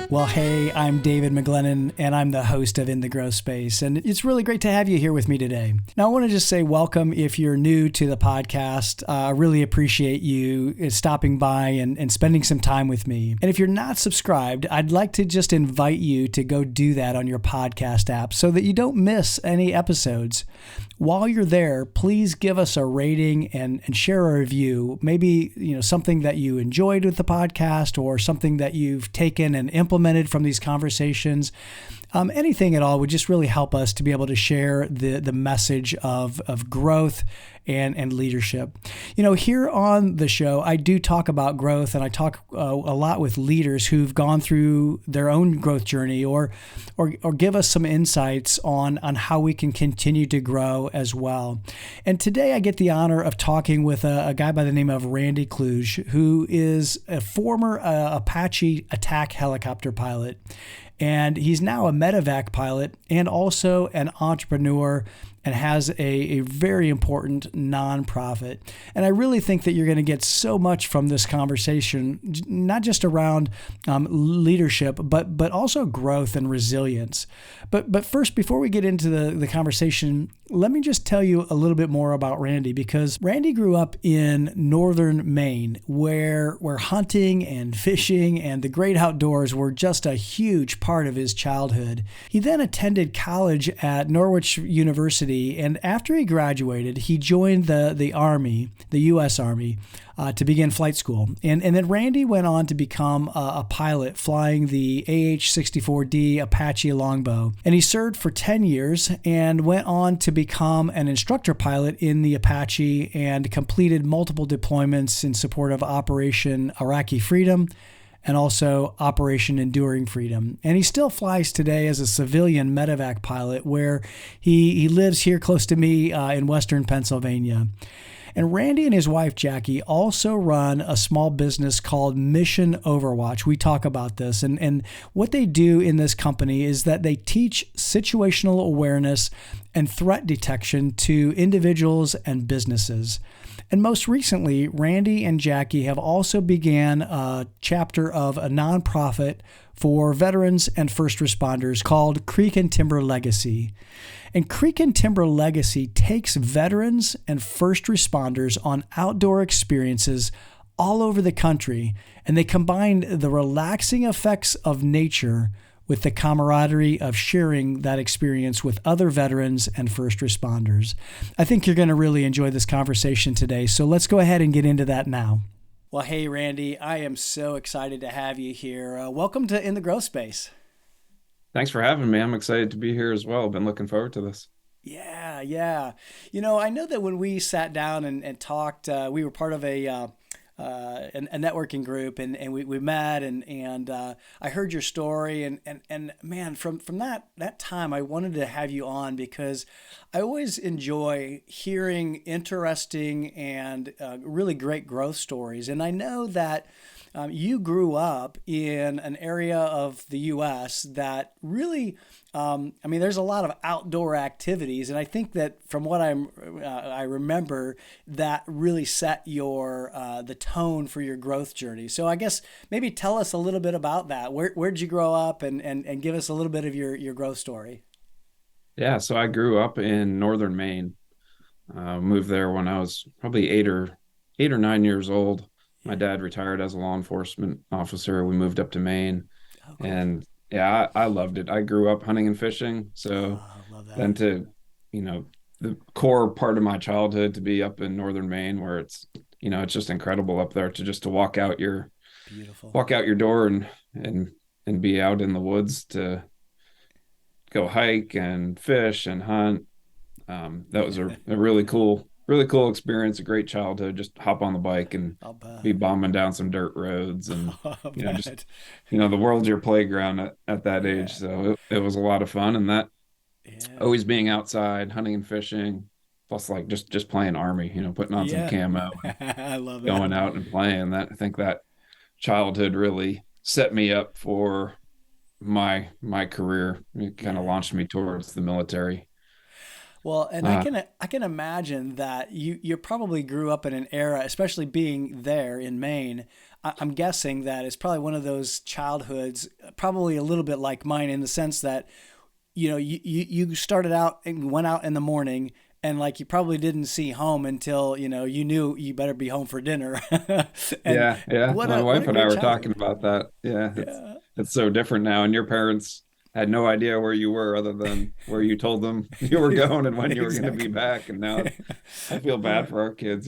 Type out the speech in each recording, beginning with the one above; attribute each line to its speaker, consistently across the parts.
Speaker 1: Well, hey, I'm David McGlennon, and I'm the host of In the Growth Space, and it's really great to have you here with me today. Now, I want to just say welcome if you're new to the podcast. I really appreciate you stopping by and spending some time with me. And if you're not subscribed, I'd like to just invite you to go do that on your podcast app so that you don't miss any episodes. While you're there, please give us a rating and share a review. Maybe, something that you enjoyed with the podcast or something that you've taken and implemented from these conversations. Anything at all would just really help us to be able to share the message of growth and leadership. Here on the show, I do talk about growth, and I talk a lot with leaders who've gone through their own growth journey or give us some insights on how we can continue to grow as well. And today I get the honor of talking with a guy by the name of Randy Kluj, who is a former Apache attack helicopter pilot. And he's now a medevac pilot and also an entrepreneur and has a very important nonprofit. And I really think that you're going to get so much from this conversation, not just around leadership, but also growth and resilience. But first, before we get into the conversation, let me just tell you a little bit more about Randy, because Randy grew up in northern Maine, where hunting and fishing and the great outdoors were just a huge part of his childhood. He then attended college at Norwich University, and after he graduated, he joined the Army, the U.S. Army, to begin flight school. And then Randy went on to become a pilot flying the AH-64D Apache Longbow. And he served for 10 years and went on to become an instructor pilot in the Apache and completed multiple deployments in support of Operation Iraqi Freedom and also Operation Enduring Freedom. And he still flies today as a civilian medevac pilot, where he lives here close to me in Western Pennsylvania. And Randy and his wife, Jackie, also run a small business called Mission Overwatch. We talk about this. And what they do in this company is that they teach situational awareness and threat detection to individuals and businesses. And most recently, Randy and Jackie have also began a chapter of a nonprofit for veterans and first responders called Creek and Timber Legacy. And Creek and Timber Legacy takes veterans and first responders on outdoor experiences all over the country, and they combine the relaxing effects of nature with the camaraderie of sharing that experience with other veterans and first responders. I think you're going to really enjoy this conversation today, so let's go ahead and get into that now. Well, hey, Randy, I am so excited to have you here. Welcome to In the Growth Space.
Speaker 2: Thanks for having me. I'm excited to be here as well. Been looking forward to this.
Speaker 1: Yeah. I know that when we sat down and talked, we were part of a networking group, and we met, and I heard your story, and man, from that time, I wanted to have you on because I always enjoy hearing interesting and really great growth stories. And I know that you grew up in an area of the U.S. that really, there's a lot of outdoor activities, and I think that from what I remember, that really set the tone for your growth journey. So I guess maybe tell us a little bit about that. Where did you grow up, and give us a little bit of your growth story?
Speaker 2: Yeah, so I grew up in northern Maine. Moved there when I was probably 8 or 9 years old. My dad retired as a law enforcement officer. We moved up to Maine,
Speaker 1: cool.
Speaker 2: And yeah, I loved it. I grew up hunting and fishing. So
Speaker 1: love that.
Speaker 2: then the core part of my childhood to be up in northern Maine, where it's just incredible up there to walk out your door and be out in the woods to go hike and fish and hunt. That was a really cool experience, a great childhood. Just hop on the bike and be bombing down some dirt roads, and the world's your playground at that age. So it was a lot of fun, and that always being outside, hunting and fishing, plus like just playing Army, putting on some camo,
Speaker 1: I love that.
Speaker 2: Going out and playing. That I think that childhood really set me up for my career. It kind of
Speaker 1: Yeah.
Speaker 2: launched me towards the military.
Speaker 1: Well, and
Speaker 2: Uh,
Speaker 1: I can imagine that you probably grew up in an era, especially being there in Maine. I'm guessing that it's probably one of those childhoods, probably a little bit like mine in the sense that you started out and went out in the morning and like you probably didn't see home until you knew you better be home for dinner. And
Speaker 2: yeah, yeah. My
Speaker 1: what a
Speaker 2: wife and I
Speaker 1: great
Speaker 2: were talking
Speaker 1: childhood.
Speaker 2: about that. Yeah,
Speaker 1: Yeah.
Speaker 2: it's so different now. And your parents had no idea where you were other than where you told them you were going and when you were going to be
Speaker 1: Exactly.
Speaker 2: back. And now I feel bad for our kids,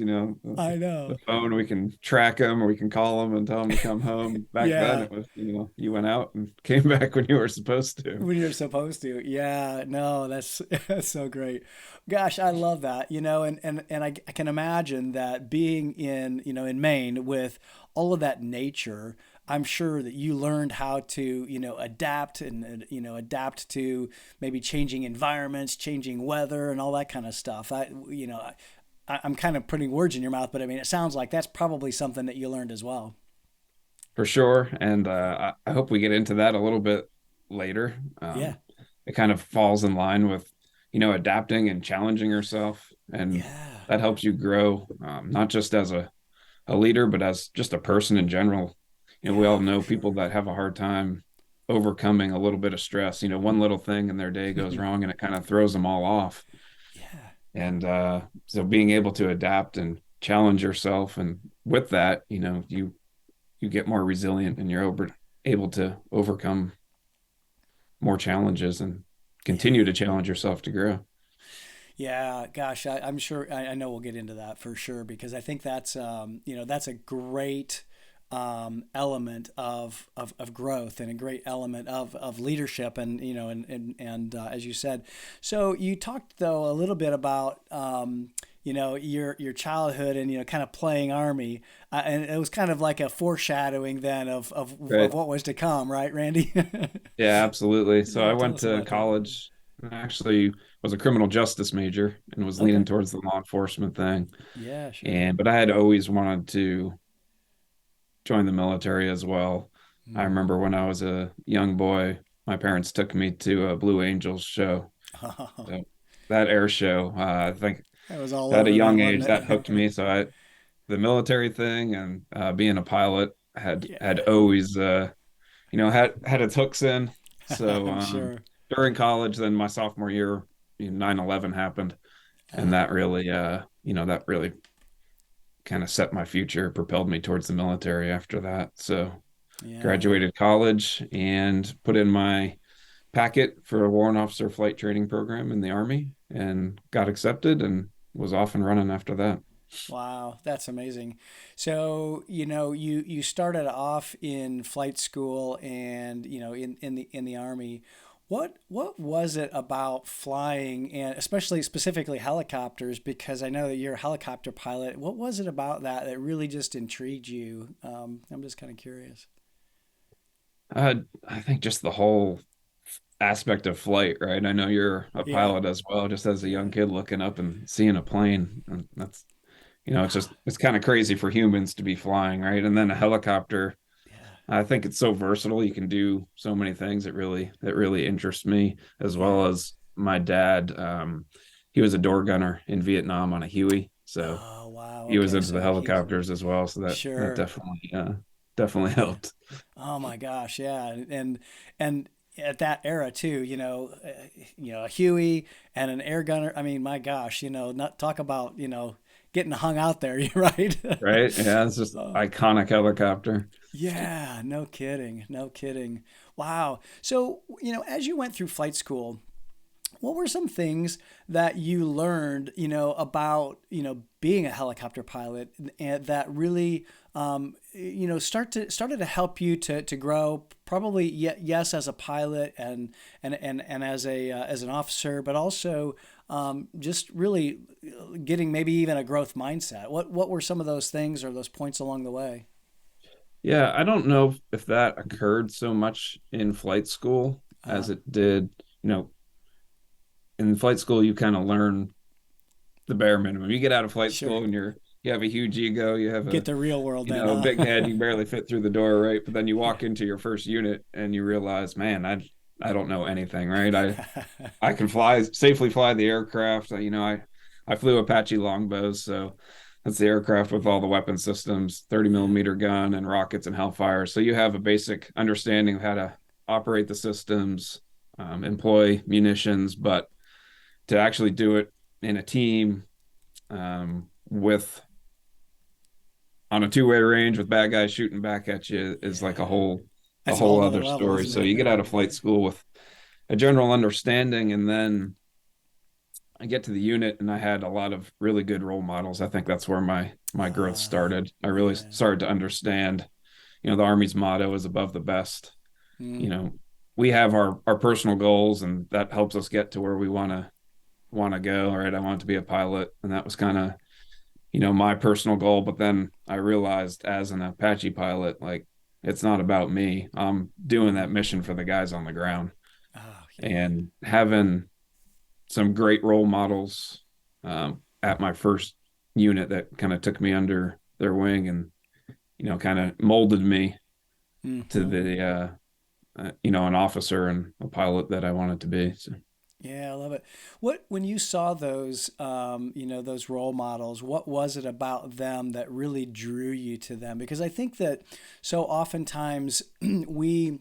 Speaker 1: I
Speaker 2: the
Speaker 1: know.
Speaker 2: phone, we can track them or we can call them and tell them to come home. Back then
Speaker 1: Yeah.
Speaker 2: it was, you went out and came back when you were supposed to.
Speaker 1: When you're supposed to. Yeah, no, that's that's so great. Gosh, I love that. I can imagine that being in Maine with all of that nature, I'm sure that you learned how to, adapt and adapt to maybe changing environments, changing weather and all that kind of stuff. I'm kind of putting words in your mouth, but I mean, it sounds like that's probably something that you learned as well.
Speaker 2: For sure. And I hope we get into that a little bit later.
Speaker 1: Yeah.
Speaker 2: It kind of falls in line with, adapting and challenging yourself. And
Speaker 1: Yeah.
Speaker 2: that helps you grow, not just as a leader, but as just a person in general. We all
Speaker 1: Yeah, for
Speaker 2: know people
Speaker 1: sure.
Speaker 2: that have a hard time overcoming a little bit of stress. One little thing in their day goes wrong and it kind of throws them all off.
Speaker 1: Yeah.
Speaker 2: And so being able to adapt and challenge yourself, and with that, you get more resilient and able to overcome more challenges and continue
Speaker 1: Yeah.
Speaker 2: to challenge yourself to grow.
Speaker 1: Yeah, gosh, I'm sure I know we'll get into that for sure because I think that's that's a great element of growth and a great element of leadership and as you said. So you talked though a little bit about your childhood and kind of playing army and it was kind of like a foreshadowing then of
Speaker 2: Right.
Speaker 1: what was to come, right, Randy?
Speaker 2: Yeah, absolutely. So I
Speaker 1: Yeah, tell
Speaker 2: went
Speaker 1: us
Speaker 2: to
Speaker 1: about that.
Speaker 2: college and actually was a criminal justice major and was leaning
Speaker 1: Okay.
Speaker 2: towards the law enforcement thing.
Speaker 1: Yeah, sure.
Speaker 2: But I had always wanted to join the military as well. I
Speaker 1: Mm.
Speaker 2: remember when I was a young boy, my parents took me to a Blue Angels show. So that air show, I think
Speaker 1: That was all
Speaker 2: at a
Speaker 1: over
Speaker 2: young
Speaker 1: then, wasn't
Speaker 2: age that hooked
Speaker 1: it?
Speaker 2: me. So the military thing and being a pilot had
Speaker 1: Yeah,
Speaker 2: always had its hooks in. So
Speaker 1: I'm sure.
Speaker 2: during college, then my sophomore year, 9/11 happened, and
Speaker 1: Uh,
Speaker 2: that really kind of set my future, propelled me towards the military after that. So
Speaker 1: yeah.
Speaker 2: graduated college and put in my packet for a warrant officer flight training program in the Army and got accepted and was off and running after that.
Speaker 1: Wow, that's amazing. So, you started off in flight school and, in the Army. What was it about flying and especially specifically helicopters? Because I know that you're a helicopter pilot. What was it about that really just intrigued you? I'm just kind of curious.
Speaker 2: I think just the whole aspect of flight, right? I know you're a
Speaker 1: Yeah,
Speaker 2: pilot as well, just as a young
Speaker 1: yeah.
Speaker 2: kid looking up and seeing a plane. And it's kind of crazy for humans to be flying, right? And then a helicopter,
Speaker 1: Yeah,
Speaker 2: I think it's so versatile. You can do so many things. It really interests me, as
Speaker 1: yeah.
Speaker 2: well as my dad. He was a door gunner in Vietnam on a Huey, so
Speaker 1: Oh, wow.
Speaker 2: he was
Speaker 1: Okay,
Speaker 2: into the
Speaker 1: so he's
Speaker 2: helicopters as well. So that
Speaker 1: sure.
Speaker 2: definitely
Speaker 1: Yeah.
Speaker 2: helped.
Speaker 1: Oh my gosh, yeah, and at that era too, a Huey and an air gunner. I mean, my gosh, not talk about getting hung out there. You're right.
Speaker 2: Right? Yeah, it's just
Speaker 1: Oh,
Speaker 2: iconic helicopter.
Speaker 1: yeah, no kidding, no kidding. Wow. So as you went through flight school, what were some things that you learned, about, being a helicopter pilot and that really, started to help you to grow probably yes, as a pilot and as an officer, but also, just really getting maybe even a growth mindset. What were some of those things or those points along the way?
Speaker 2: Yeah, I don't know if that occurred so much in flight school
Speaker 1: Uh,
Speaker 2: as it did, you know, in flight school you kind of learn the bare minimum. You get out of flight
Speaker 1: sure.
Speaker 2: school and you have a huge ego, you have
Speaker 1: Get the real world then,
Speaker 2: a big head,
Speaker 1: huh?
Speaker 2: you barely fit through the door, right? But then you
Speaker 1: Yeah.
Speaker 2: walk into your first unit and you realize, man, I don't know anything, right? I can safely fly the aircraft. I flew Apache longbows, so that's the aircraft with all the weapon systems, 30
Speaker 1: Yeah.
Speaker 2: millimeter gun and rockets and Hellfire. So you have a basic understanding of how to operate the systems, employ munitions, but to actually do it in a team, with on a two-way range with bad guys shooting back at you is like a
Speaker 1: Yeah.
Speaker 2: whole a
Speaker 1: That's a whole
Speaker 2: whole
Speaker 1: nother
Speaker 2: other
Speaker 1: level,
Speaker 2: story.
Speaker 1: isn't
Speaker 2: So you get
Speaker 1: it?
Speaker 2: out of flight school with a general understanding, and then I get to the unit and I had a lot of really good role models. I think that's where my growth started. I really
Speaker 1: Yeah.
Speaker 2: started to understand, the Army's motto is above the best. You
Speaker 1: Mm,
Speaker 2: know, we have our personal goals, and that helps us get to where we want to go. All right, I want to be a pilot, and that was kind of, my personal goal. But then I realized as an Apache pilot, like, it's not about me. I'm doing that
Speaker 1: mm.
Speaker 2: mission for the guys on the ground,
Speaker 1: Oh, yeah.
Speaker 2: and having some great role models, at my first unit that kind of took me under their wing and, kind of molded me to
Speaker 1: Hmm.
Speaker 2: an officer and a pilot that I wanted to be. So,
Speaker 1: Yeah, I love it. When you saw those, those role models, what was it about them that really drew you to them? Because I think that so oftentimes we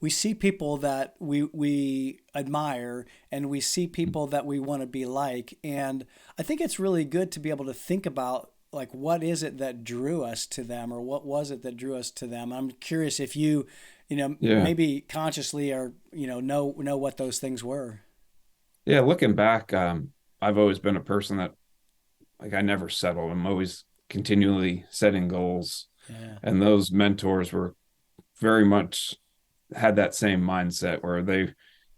Speaker 1: see people that we admire and we see people that we want to be like. And I think it's really good to be able to think about like what is it that drew us to them or what was it that drew us to them. I'm curious if
Speaker 2: yeah.
Speaker 1: maybe consciously or know what those things were.
Speaker 2: Yeah. Looking back, I've always been a person that, like, I never settle. I'm always continually setting goals.
Speaker 1: Yeah.
Speaker 2: And those mentors were very much had that same mindset where they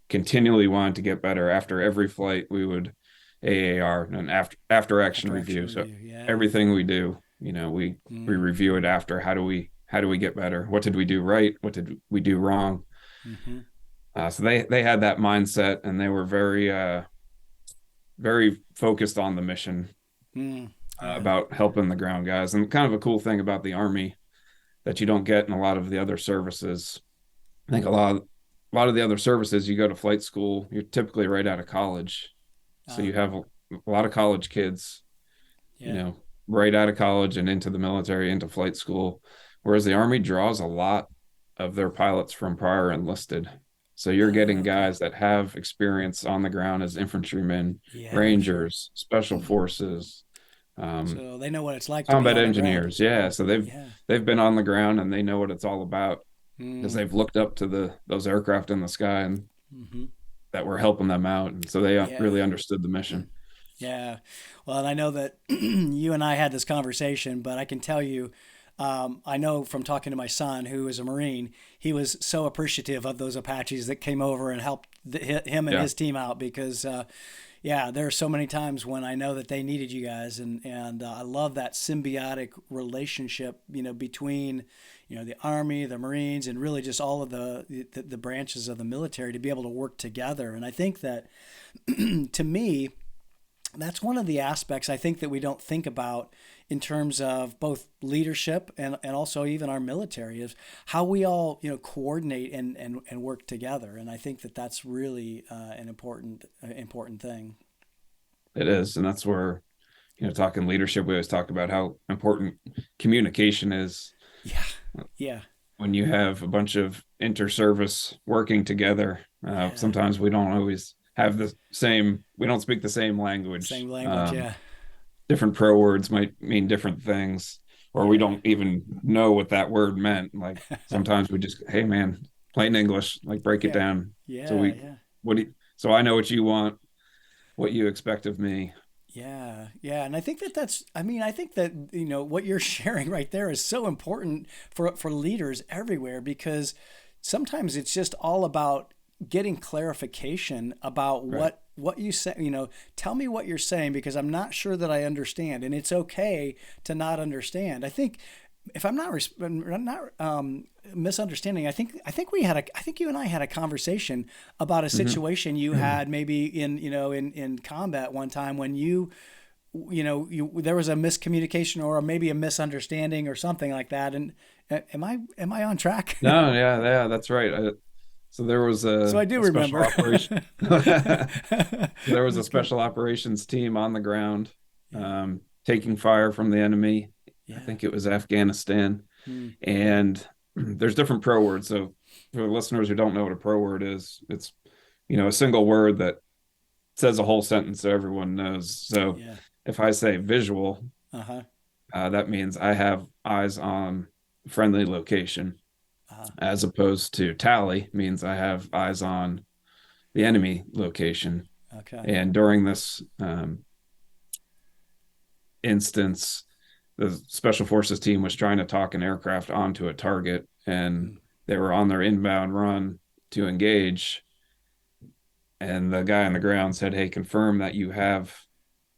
Speaker 2: continually wanted to get better. After every flight, we would AAR, and after action
Speaker 1: After action
Speaker 2: review. So
Speaker 1: review. Yeah.
Speaker 2: everything we do, we
Speaker 1: Mm.
Speaker 2: review it after. How do we get better? What did we do right? What did we do wrong?
Speaker 1: Mm-hmm.
Speaker 2: So they had that mindset, and they were very focused on the mission,
Speaker 1: Mm. Yeah.
Speaker 2: about helping the ground guys. And kind of a cool thing about the Army that you don't get in a lot of the other services. I think a lot of the other services, you go to flight school, you're typically right out of college. So
Speaker 1: Ah.
Speaker 2: you have a lot of college kids, you
Speaker 1: Yeah.
Speaker 2: know, right out of college and into the military, into flight school. Whereas the Army draws a lot of their pilots from prior enlisted. So you're getting
Speaker 1: Okay.
Speaker 2: guys that have experience on the ground as infantrymen,
Speaker 1: Yeah, for sure.
Speaker 2: Rangers, special forces, um,
Speaker 1: So they know what it's like to be
Speaker 2: combat
Speaker 1: on the ground.
Speaker 2: engineers. Yeah. So they've
Speaker 1: Yeah.
Speaker 2: they've been on the ground and they know what it's all about, because
Speaker 1: Mm.
Speaker 2: they've looked up to those aircraft in the sky and
Speaker 1: Hmm.
Speaker 2: that were helping them out, and so they
Speaker 1: Yeah.
Speaker 2: really understood the mission.
Speaker 1: Yeah. Well, and I know that you and I had this conversation, but I can tell you, I know from talking to my son, who is a Marine, he was so appreciative of those Apaches that came over and helped him and
Speaker 2: Yeah,
Speaker 1: his team out because, yeah, there are so many times when I know that they needed you guys, and I love that symbiotic relationship, between, the Army, the Marines, and really just all of the branches of the military to be able to work together. And I think that, to me, that's one of the aspects I think that we don't think about in terms of both leadership and also even our military is how we all coordinate and work together, and I think that that's really an important thing.
Speaker 2: it is, and that's where, talking leadership, we always talk about how important communication is.
Speaker 1: Yeah, yeah,
Speaker 2: When you have a bunch of inter-service working together,
Speaker 1: yeah.
Speaker 2: sometimes we don't always have we don't speak the same language.
Speaker 1: Same language. Yeah,
Speaker 2: Different pro words might mean different things, or we
Speaker 1: yeah,
Speaker 2: don't even know what that word meant. Like, sometimes we just, hey man, plain English, like, break it
Speaker 1: yeah,
Speaker 2: down. So
Speaker 1: yeah, yeah.
Speaker 2: so I know what you want, what you expect of me.
Speaker 1: Yeah, yeah, and I think I think that what you're sharing right there is so important for leaders everywhere because sometimes it's just all about getting clarification about
Speaker 2: Right.
Speaker 1: what you say. Tell me what you're saying because I'm not sure that I understand, and it's okay to not understand. I think if I'm not misunderstanding, I think you and I had a conversation about a
Speaker 2: Hmm.
Speaker 1: situation you had maybe in combat one time when you there was a miscommunication or maybe a misunderstanding or something like that. And am I on track?
Speaker 2: No, yeah, that's right. So there was
Speaker 1: So I do
Speaker 2: a special
Speaker 1: remember.
Speaker 2: operation. There was a
Speaker 1: That's great.
Speaker 2: special operations team on the ground,
Speaker 1: Yeah.
Speaker 2: taking fire from the enemy. I
Speaker 1: Yeah.
Speaker 2: think it was Afghanistan.
Speaker 1: Hmm.
Speaker 2: And there's different pro words. So for the listeners who don't know what a pro word is, it's, a single word that says a whole sentence so everyone knows. So
Speaker 1: Yeah.
Speaker 2: if I say visual,
Speaker 1: Uh-huh.
Speaker 2: that means I have eyes on friendly location,
Speaker 1: Uh-huh.
Speaker 2: as opposed to tally means I have eyes on the enemy location.
Speaker 1: Okay.
Speaker 2: And during this instance, the special forces team was trying to talk an aircraft onto a target, and
Speaker 1: Hmm.
Speaker 2: they were on their inbound run to engage. And the guy on the ground said, "Hey, confirm that you have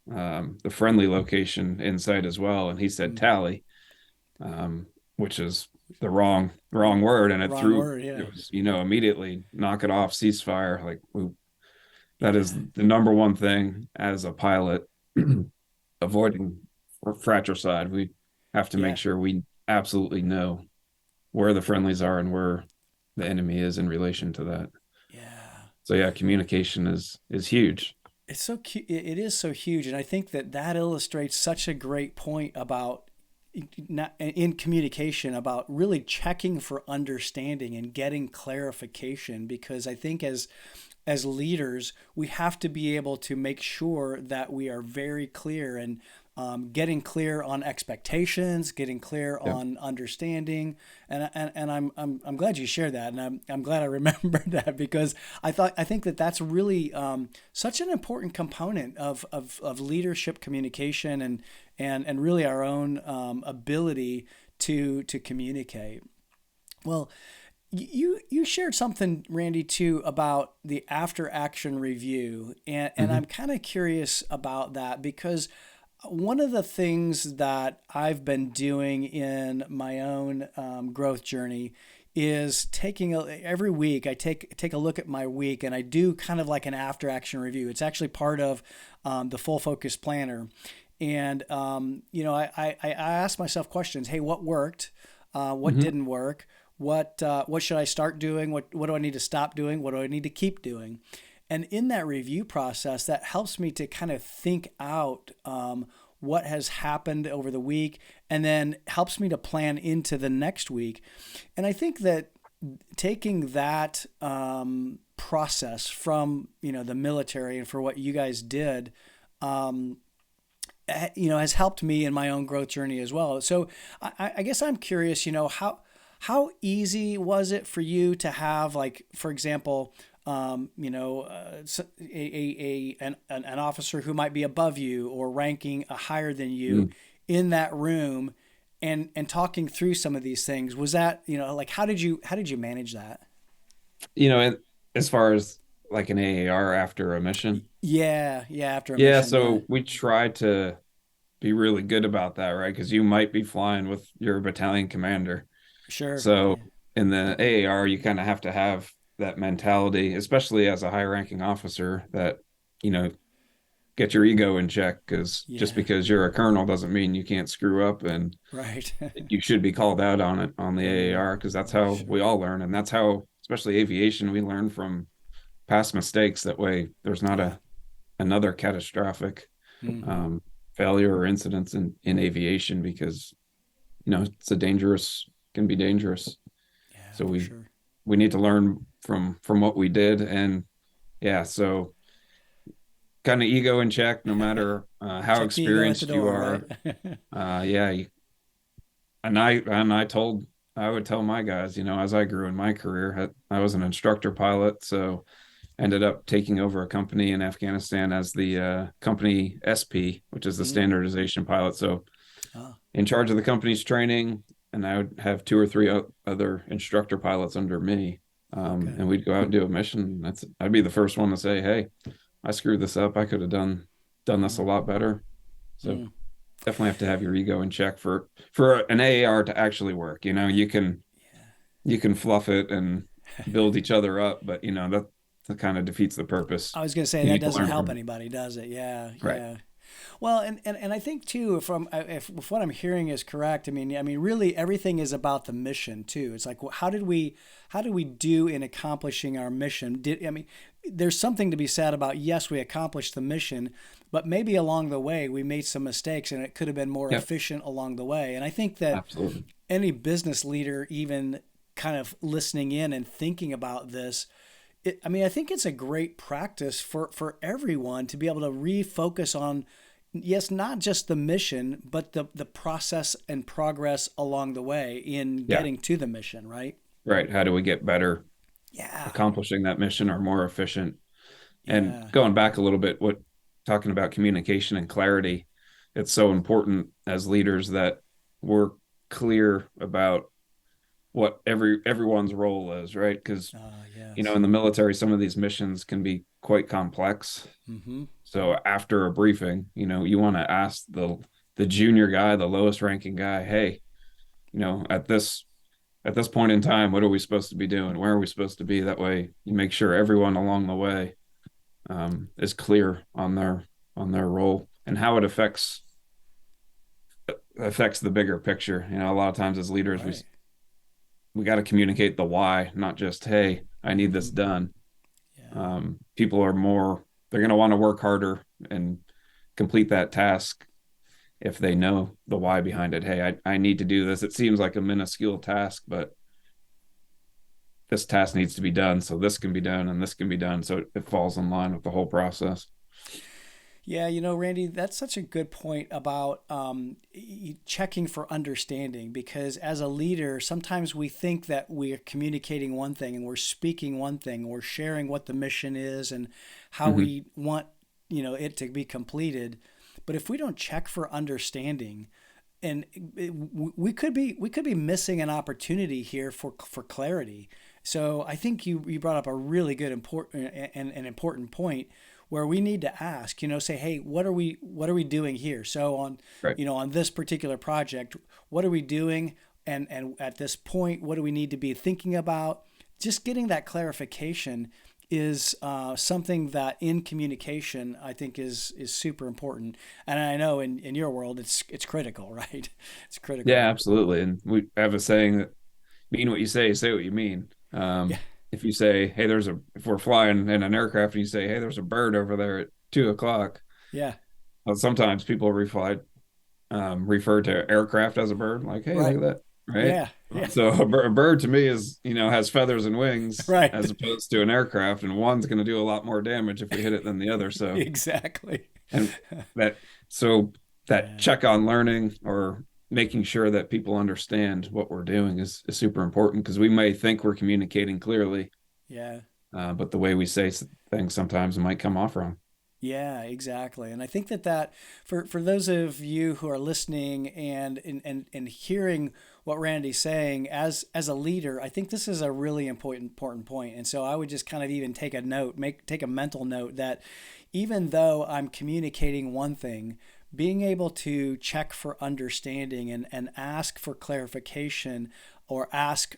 Speaker 2: the friendly location in sight as well." And he said
Speaker 1: Hmm.
Speaker 2: tally, which is the wrong word, and
Speaker 1: Wrong word.
Speaker 2: it
Speaker 1: Yeah.
Speaker 2: was immediately knock it off, ceasefire. Like that is
Speaker 1: Yeah.
Speaker 2: the number one thing as a pilot, avoiding fratricide. We have to make
Speaker 1: Yeah.
Speaker 2: sure we absolutely know where the friendlies are and where the enemy is in relation to that.
Speaker 1: Yeah.
Speaker 2: So yeah, communication is huge.
Speaker 1: It's so it is so huge, and I think that illustrates such a great point about not in communication, about really checking for understanding and getting clarification, because I think as leaders, we have to be able to make sure that we are very clear and getting clear on expectations, getting clear
Speaker 2: Yeah.
Speaker 1: on understanding, and I'm glad you shared that, and I'm glad I remembered that, because I think that's really such an important component of leadership communication and really our own ability to communicate. Well, you shared something, Randy, too, about the after action review, and I'm
Speaker 2: Hmm.
Speaker 1: kind of curious about that, because one of the things that I've been doing in my own growth journey is every week I take a look at my week, and I do kind of like an after action review. It's actually part of the Full Focus Planner, and I ask myself questions. Hey, what worked? What
Speaker 2: Hmm.
Speaker 1: didn't work? What should I start doing? What do I need to stop doing? What do I need to keep doing? And in that review process, that helps me to kind of think out what has happened over the week, and then helps me to plan into the next week. And I think that taking that process from the military and for what you guys did, has helped me in my own growth journey as well. So I guess I'm curious, how easy was it for you to have, like, for example, an officer who might be above you or ranking higher than you
Speaker 2: Mm.
Speaker 1: in that room, and talking through some of these things? Was that, like, how did you manage that?
Speaker 2: And as far as like an AAR after a mission,
Speaker 1: Yeah, yeah, after a
Speaker 2: yeah.
Speaker 1: mission, yeah,
Speaker 2: So we try to be really good about that, right? Because you might be flying with your battalion commander.
Speaker 1: sure,
Speaker 2: So
Speaker 1: yeah,
Speaker 2: in the AAR, you kind of have to have that mentality, especially as a high ranking officer, that, you know, get your ego in check, because just
Speaker 1: yeah,
Speaker 2: because you're a colonel doesn't mean you can't screw up, and
Speaker 1: right,
Speaker 2: you should be called out on it on the
Speaker 1: mm,
Speaker 2: AAR, because that's how
Speaker 1: sure,
Speaker 2: we all learn. And that's how, especially aviation, we learn from past mistakes. That way there's not
Speaker 1: yeah,
Speaker 2: another catastrophic
Speaker 1: mm-hmm.
Speaker 2: um, failure or incidents in aviation, because it's a dangerous can be dangerous.
Speaker 1: Yeah,
Speaker 2: So
Speaker 1: for
Speaker 2: we
Speaker 1: sure.
Speaker 2: we need to learn from what we did. And yeah, so kind of ego in check, no matter how
Speaker 1: Check the ego at the
Speaker 2: experienced you
Speaker 1: door, right?
Speaker 2: are. Yeah, I would tell my guys, as I grew in my career, I was an instructor pilot, so ended up taking over a company in Afghanistan as the company SP, which is the
Speaker 1: Mm.
Speaker 2: standardization pilot. So
Speaker 1: Oh,
Speaker 2: in charge of the company's training, and I would have two or three other instructor pilots under me.
Speaker 1: okay.
Speaker 2: And we'd go out and do a mission. I'd be the first one to say, "Hey, I screwed this up. I could have done this a
Speaker 1: Mm.
Speaker 2: lot better." So
Speaker 1: Mm.
Speaker 2: definitely have to have your ego in check for an AAR to actually work. You can fluff it and build each other up, but that kind of defeats the purpose.
Speaker 1: I was gonna say
Speaker 2: You
Speaker 1: that
Speaker 2: need to
Speaker 1: doesn't
Speaker 2: learn
Speaker 1: help
Speaker 2: from
Speaker 1: anybody, does it? Yeah,
Speaker 2: right.
Speaker 1: yeah. Well, and I think too, if what I'm hearing is correct, I mean, really everything is about the mission too. It's like, how do we do in accomplishing our mission? There's something to be said about, yes, we accomplished the mission, but maybe along the way we made some mistakes, and it could have been more
Speaker 2: Yep,
Speaker 1: efficient along the way. And I think that
Speaker 2: absolutely.
Speaker 1: any business leader, even kind of listening in and thinking about this, I think it's a great practice for everyone to be able to refocus on, yes, not just the mission, but the process and progress along the way in
Speaker 2: Yeah,
Speaker 1: getting to the mission, right?
Speaker 2: right. How do we get better
Speaker 1: Yeah,
Speaker 2: accomplishing that mission or more efficient? And
Speaker 1: yeah,
Speaker 2: going back a little bit, what talking about communication and clarity, it's so important as leaders that we're clear about what everyone's role is, right? Because
Speaker 1: yes.
Speaker 2: in the military, some of these missions can be quite complex.
Speaker 1: Mm-hmm.
Speaker 2: So after a briefing, you want to ask the junior guy, the lowest ranking guy, hey, at this point in time, what are we supposed to be doing? Where are we supposed to be? That way, you make sure everyone along the way is clear on their role and how it affects the bigger picture. A lot of times as leaders, we
Speaker 1: Right.
Speaker 2: we got to communicate the why, not just, hey, I need this
Speaker 1: Mm-hmm.
Speaker 2: done.
Speaker 1: Yeah.
Speaker 2: People are more, they're going to want to work harder and complete that task if they know the why behind it. Hey, I need to do this. It seems like a minuscule task, but this task needs to be done. So this can be done and this can be done. So it falls in line with the whole process.
Speaker 1: Yeah, Randy, that's such a good point about checking for understanding, because as a leader, sometimes we think that we're communicating one thing and we're speaking one thing, we're sharing what the mission is and how
Speaker 2: Mm-hmm.
Speaker 1: we want, it to be completed. But if we don't check for understanding, and we could be missing an opportunity here for clarity. So I think you brought up a really good important and an important point where we need to ask, say, hey, what are we doing here? So on
Speaker 2: Right.
Speaker 1: on this particular project, what are we doing? And at this point, what do we need to be thinking about? Just getting that clarification is something that in communication I think is super important. And I know in your world it's critical, right? It's critical.
Speaker 2: Yeah, absolutely. And we have a saying that mean what you say what you mean.
Speaker 1: Yeah,
Speaker 2: If you say, hey, if we're flying in an aircraft and you say, hey, there's a bird over there at 2 o'clock,
Speaker 1: yeah,
Speaker 2: well, sometimes people refer to aircraft as a bird, like, hey, look
Speaker 1: right.
Speaker 2: at that, right?
Speaker 1: Yeah, yeah,
Speaker 2: So a bird to me is, has feathers and wings
Speaker 1: right.
Speaker 2: as opposed to an aircraft, and one's going to do a lot more damage if we hit it than the other. So,
Speaker 1: Exactly.
Speaker 2: and that, so that
Speaker 1: Yeah,
Speaker 2: check on learning or making sure that people understand what we're doing is super important because we may think we're communicating clearly,
Speaker 1: yeah.
Speaker 2: but the way we say things sometimes might come off wrong.
Speaker 1: Yeah, exactly. And I think that for those of you who are listening and hearing what Randy's saying as a leader, I think this is a really important point. And so I would just kind of even take a mental note that even though I'm communicating one thing, being able to check for understanding and ask for clarification or ask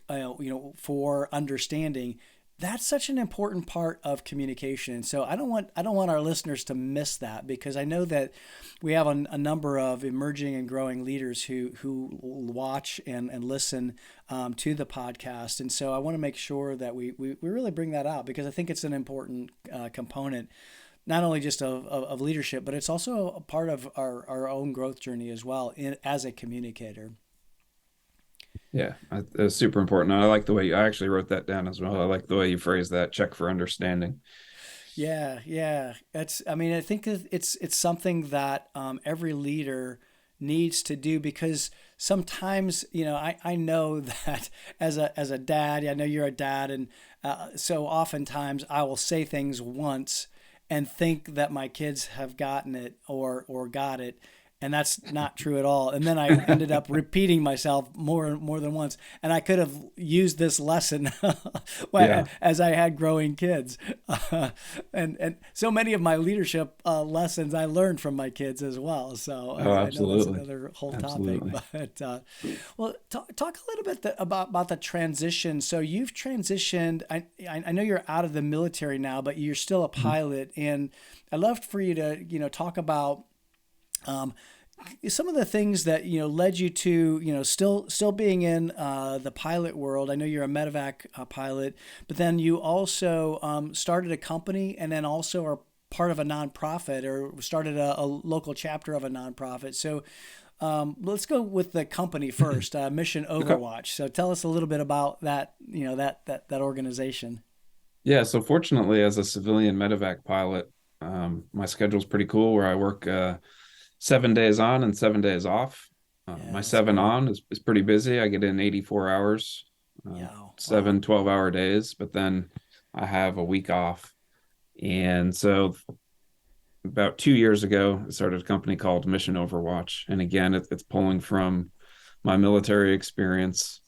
Speaker 1: for understanding, that's such an important part of communication. So I don't want our listeners to miss that, because I know that we have a number of emerging and growing leaders who watch and listen to the podcast. And so I want to make sure that we really bring that out, because I think it's an important component, not only just of leadership, but it's also a part of our own growth journey as well as a communicator.
Speaker 2: Yeah, it's super important. I like the way I actually wrote that down as well. I like the way you phrase that, check for understanding.
Speaker 1: Yeah, yeah. I think it's something that every leader needs to do, because sometimes, I know that as a dad, I know you're a dad, and so oftentimes I will say things once and think that my kids have gotten it or got it, and that's not true at all. And then I ended up repeating myself more than once, and I could have used this lesson
Speaker 2: Yeah.
Speaker 1: as I had growing kids, and so many of my leadership lessons I learned from my kids as well. So
Speaker 2: Oh,
Speaker 1: I know that's
Speaker 2: absolutely.
Speaker 1: another whole topic,
Speaker 2: Absolutely.
Speaker 1: but well, talk a little bit about the transition. So you've transitioned. I know you're out of the military now, but you're still a
Speaker 2: Mhm.
Speaker 1: pilot, and I'd love for you to talk about Um, some of the things that led you to still being in the pilot world. I know you're a medevac pilot, but then you also started a company, and then also are part of a nonprofit, or started a local chapter of a nonprofit. So let's go with the company first, Mission
Speaker 2: Okay.
Speaker 1: Overwatch. So tell us a little bit about that, that organization.
Speaker 2: Yeah, so fortunately, as a civilian medevac pilot, my schedule's pretty cool where I work 7 days on and 7 days off.
Speaker 1: Yeah,
Speaker 2: My
Speaker 1: that's
Speaker 2: seven
Speaker 1: great.
Speaker 2: on is pretty busy. I get in 84 hours,
Speaker 1: Yeah, wow.
Speaker 2: seven 12-hour days, but then I have a week off. And so about 2 years ago, I started a company called Mission Overwatch. And again, it's pulling from my military experience.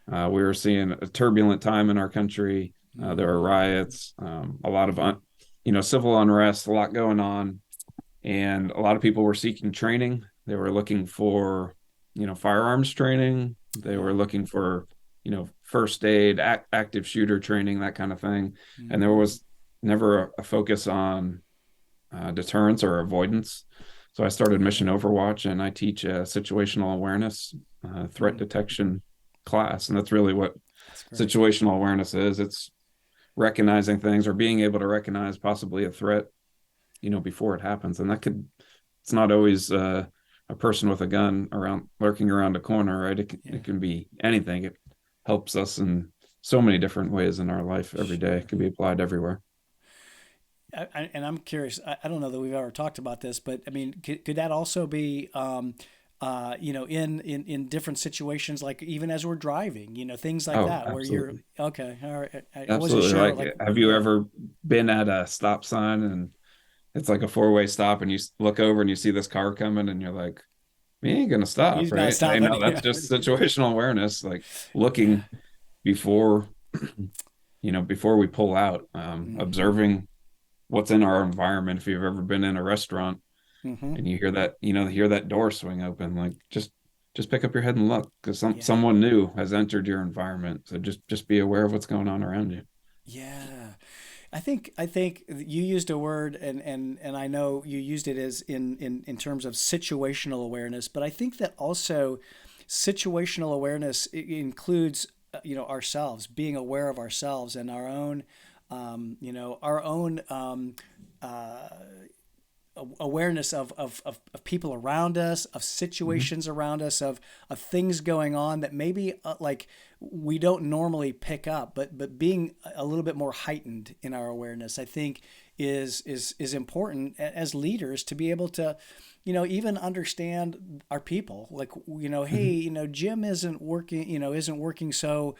Speaker 1: Yeah.
Speaker 2: We were seeing a turbulent time in our country. There were
Speaker 1: Hmm.
Speaker 2: riots, a lot of civil unrest, a lot going on, and a lot of people were seeking training. They were looking for firearms training. They were
Speaker 1: Yeah.
Speaker 2: looking for first aid, active shooter training, that kind of thing. And there
Speaker 1: Hmm.
Speaker 2: was never a focus on deterrence or avoidance. So I started
Speaker 1: Yeah.
Speaker 2: Mission Overwatch, and I teach a situational awareness, threat
Speaker 1: Mm.
Speaker 2: detection class, and that's really what
Speaker 1: That's great.
Speaker 2: situational awareness is. It's recognizing things or being able to recognize possibly a threat, before it happens, and it's not always a person with a gun around lurking around a corner, right?
Speaker 1: Yeah.
Speaker 2: It can be anything. It helps us in so many different ways in our life every day. It
Speaker 1: Sure.
Speaker 2: can be applied everywhere.
Speaker 1: And I'm curious. I don't know that we've ever talked about this, but I mean, could that also be, in different situations, like even as we're driving, things like
Speaker 2: Oh,
Speaker 1: that, where you're
Speaker 2: absolutely.
Speaker 1: okay. All right. I wasn't
Speaker 2: Absolutely.
Speaker 1: sure.
Speaker 2: Like,
Speaker 1: Like,
Speaker 2: have you
Speaker 1: yeah,
Speaker 2: ever been at a stop sign and it's like a four-way stop, and you look over and you see this car coming and you're like, we ain't gonna stop,
Speaker 1: he's not
Speaker 2: right? I
Speaker 1: stopping.
Speaker 2: know that's
Speaker 1: Yeah.
Speaker 2: just situational awareness, like
Speaker 1: Yeah.
Speaker 2: looking before, before we pull out,
Speaker 1: Mm-hmm.
Speaker 2: observing what's in our environment. If you've ever been in a restaurant
Speaker 1: Mm-hmm.
Speaker 2: and you hear that, hear that door swing open, like just pick up your head and look, because
Speaker 1: Yeah.
Speaker 2: someone new has entered your environment. So just be aware of what's going on around you.
Speaker 1: Yeah. I think you used a word, and I know you used it as in terms of situational awareness, but I think that also situational awareness includes ourselves, being aware of ourselves and our own uh, awareness of people around us, of
Speaker 2: Hmm.
Speaker 1: situations around us, of things going on that maybe like we don't normally pick up, but being a little bit more heightened in our awareness, I think is important as leaders to be able to, even understand our people. Like, hey,
Speaker 2: Hmm.
Speaker 1: Jim isn't working so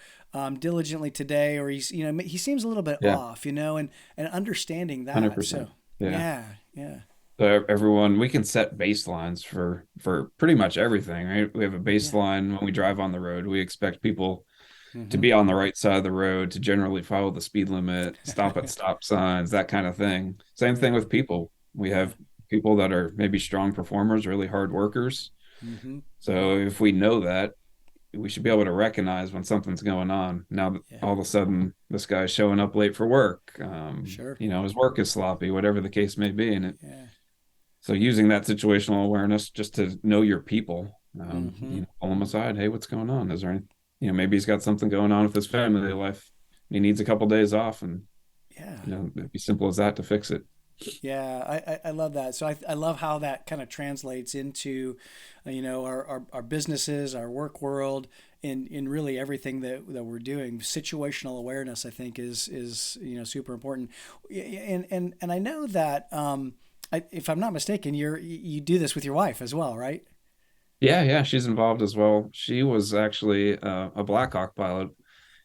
Speaker 1: diligently today, or he seems a little bit
Speaker 2: Yeah,
Speaker 1: off, and understanding that. So
Speaker 2: 100%. Yeah.
Speaker 1: yeah, yeah.
Speaker 2: So everyone, we can set baselines for pretty much everything, right? We have a
Speaker 1: Yeah.
Speaker 2: baseline when we drive on the road. We expect people to
Speaker 1: Mm-hmm.
Speaker 2: be on the right side of the road, to generally follow the speed limit, stop at stop signs, that kind of thing. Same thing
Speaker 1: Right.
Speaker 2: with people. We
Speaker 1: Yeah.
Speaker 2: have people that are maybe strong performers, really hard workers.
Speaker 1: Mm-hmm.
Speaker 2: So if we know that, we should be able to recognize when something's going on. Now that
Speaker 1: Yeah.
Speaker 2: all of a sudden this guy's showing up late for work,
Speaker 1: Sure.
Speaker 2: his work is sloppy, whatever the case may be.
Speaker 1: Yeah.
Speaker 2: So using that situational awareness just to know your people,
Speaker 1: Mm-hmm.
Speaker 2: pull them aside. Hey, what's going on? Is there any, maybe he's got something going on with his family life. He needs a couple days off, and
Speaker 1: Yeah.
Speaker 2: it'd be simple as that to fix it.
Speaker 1: Yeah, I love that. So I love how that kind of translates into, our businesses, our work world, in really everything that we're doing. Situational awareness, I think, is super important. And I know that, if I'm not mistaken, you do this with your wife as well, right?
Speaker 2: Yeah, yeah, she's involved as well. She was actually a Black Hawk pilot